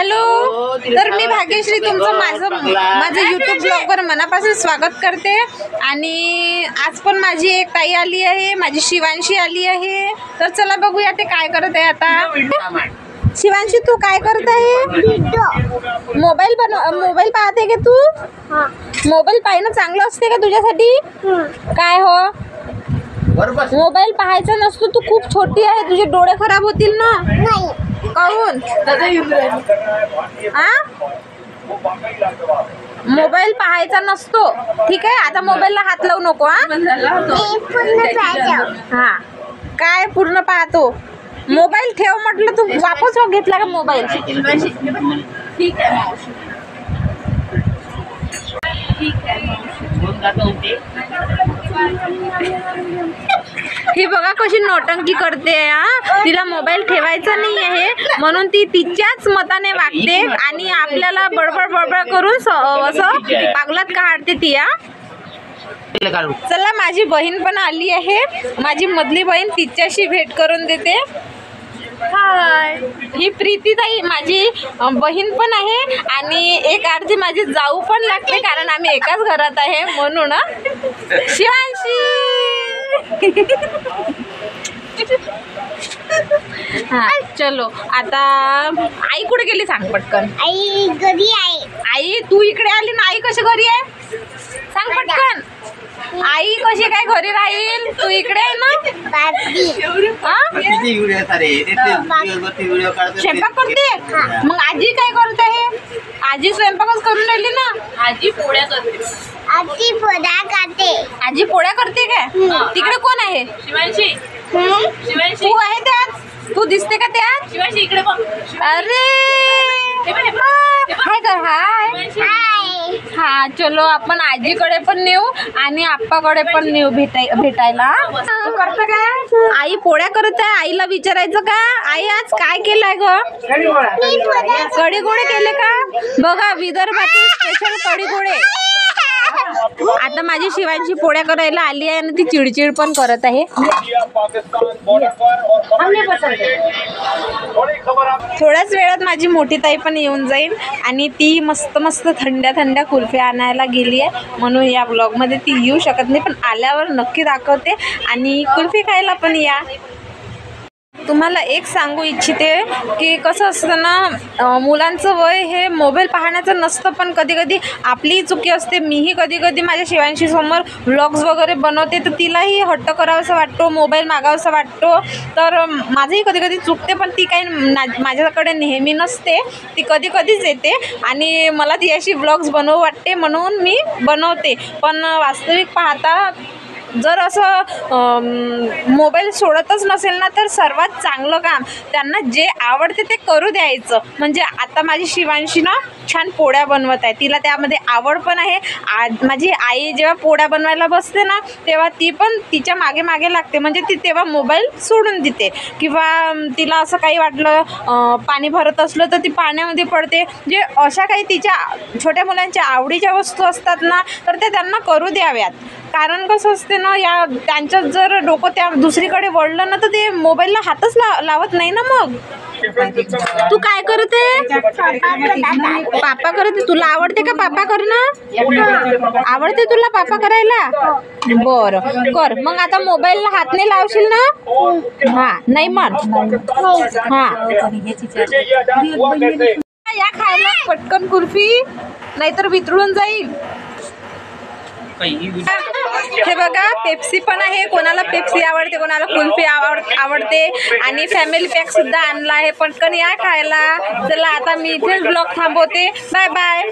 Hello, तर मी भाग्यश्री तुमचं माझं यूट्यूब ब्लॉगवर मनापासून स्वागत करते। आणि आज पण माझी एक ताई आली आहे, माझी शिवांशी आली आहे। तर चला बघूया ते काय करत आहे आता। शिवांशी, तू काय करत आहे? मोबाईल पाहते का तू? मोबाईल पाहणं चांगलं असते का तुझ्यासाठी? काय हो, मोबाईल पाहायचा नसतो, तू खूप छोटी आहे, तुझे डोळे खराब होतील ना। काहून? मोबाईल पाहायचा नसतो, ठीक आहे? आता मोबाईलला हात लावू नको। हा, काय पूर्ण पाहतो? मोबाईल ठेव म्हटलं, तू वापस घेतला का मोबाईल? ठीक आहे मावशी, ठीक आहे। ही बघा कशी नोटंकी करते। तिला मोबाईल ठेवायचा नाही आहे म्हणून ती तिच्याच मताने वागते आणि आपल्याला बडबड करून असं पागलात काढते ती। चला, माझी बहीण पण आली आहे, माझी मधली बहीण, तिच्याशी भेट करून देते। हाय, ही प्रीती ताई माझी बहीण पण आहे आणि एक अर्धी माझी जाऊ पण लागते, कारण आम्ही एकाच घरात आहे म्हणून। शिवांशी, हा चलो, आता आई कुठे गेली सांग पटकन। आई घरी आहे। आई, तू इकडे आली ना, आई कशी घरी आहे सांग पटकन। आई कशी काय घरी राहील, तू इकडे आहे ना। स्वयंपाक करते, मग आजी काय करत आहे? आजी स्वयंपाकच करून राहिली ना। आजी पोळ्या करते। आजी पोळ्या करते। आजी पोळ्या करते काय? तिकडे कोण आहे? शिवांशी, शिवांशी तू आहे त्यात? तू दिसते का त्यात? शिवांशी इकडे बघ। अरे हाय कर, हाय हाय। हा चलो, आपण आजीकडे पण नेऊ आणि आप्पाकडे पण नेऊ भेटायला। तू करत काय? आई पोळ्या करत आहे, आईला विचारायचं का? आई आज काय केलंय ग? कढी गोळे केले का? बघा, विदर्भातील स्पेशल कढी गोळे। आता माझी शिवांशी पोळ्या करायला आली आहे आणि ती चिडचिड पण करत आहे। थोड्याच वेळात माझी मोठी ताई पण येऊन जाईल आणि ती मस्त मस्त थंड्या थंड्या कुल्फ्या आणायला गेली आहे, म्हणून या ब्लॉगमध्ये ती येऊ शकत नाही, पण आल्यावर नक्की दाखवते आणि कुल्फी खायला पण या। तुम्हाला एक सांगू इच्छिते की कसं असतं ना, मुलांचं वय हे मोबाईल पाहण्याचं नसतं, पण कधी कधी आपलीही चुकी असते। मीही कधी कधी माझ्या शिवांशी समोर व्लॉग्स वगैरे बनवते, तर तिलाही हट्ट करावासा वाटतो, मोबाईल मागावासा वाटतो, तर माझंही कधी कधी चुकते, पण ती काही माझ्याकडे नेहमी नसते, ती कधी कधीच येते आणि मला तिच्याशी व्लॉग्स बनवू वाटते म्हणून मी बनवते। पण वास्तविक पाहता जर असं मोबाईल सोडतच नसेल ना, तर सर्वात चांगलं काम त्यांना जे आवडते ते करू द्यायचं। म्हणजे आता माझी शिवांशी ना छान पोळ्या बनवत आहे, तिला त्यामध्ये आवड पण आहे। माझी आई जेव्हा पोळ्या बनवायला बसते ना, तेव्हा ती पण तिच्या मागे मागे लागते, म्हणजे ती तेव्हा मोबाईल सोडून देते, किंवा तिला असं काही वाटलं पाणी भरत असलं तर ती पाण्यामध्ये पडते। जे अशा काही तिच्या छोट्या मुलांच्या आवडीच्या वस्तू असतात ना, तर ते त्यांना करू द्याव्यात, कारण कसं असते ना, या त्यांच्यात जर डोकं त्या दुसरीकडे वळलं ना, तर ते मोबाईलला हातच लावत नाही ना। मग तू काय करते? पापा करते। तुला आवडते का पापा करणं? आवडते तुला पापा करायला? बरं कर, मग आता मोबाईलला हात नाही लावशील ना? हा, नाही म्हण। हा, या खायला पटकन कुल्फी, नाहीतर वितळून जाईल। हे बघा, पेप्सी पण आहे, कोणाला पेप्सी आवडते, कोणाला कुल्फी आवडते आणि फॅमिली पॅक सुद्धा आणला आहे, पटकन या खायला। चला, आता मी इथेच ब्लॉग थांबवते, बाय बाय।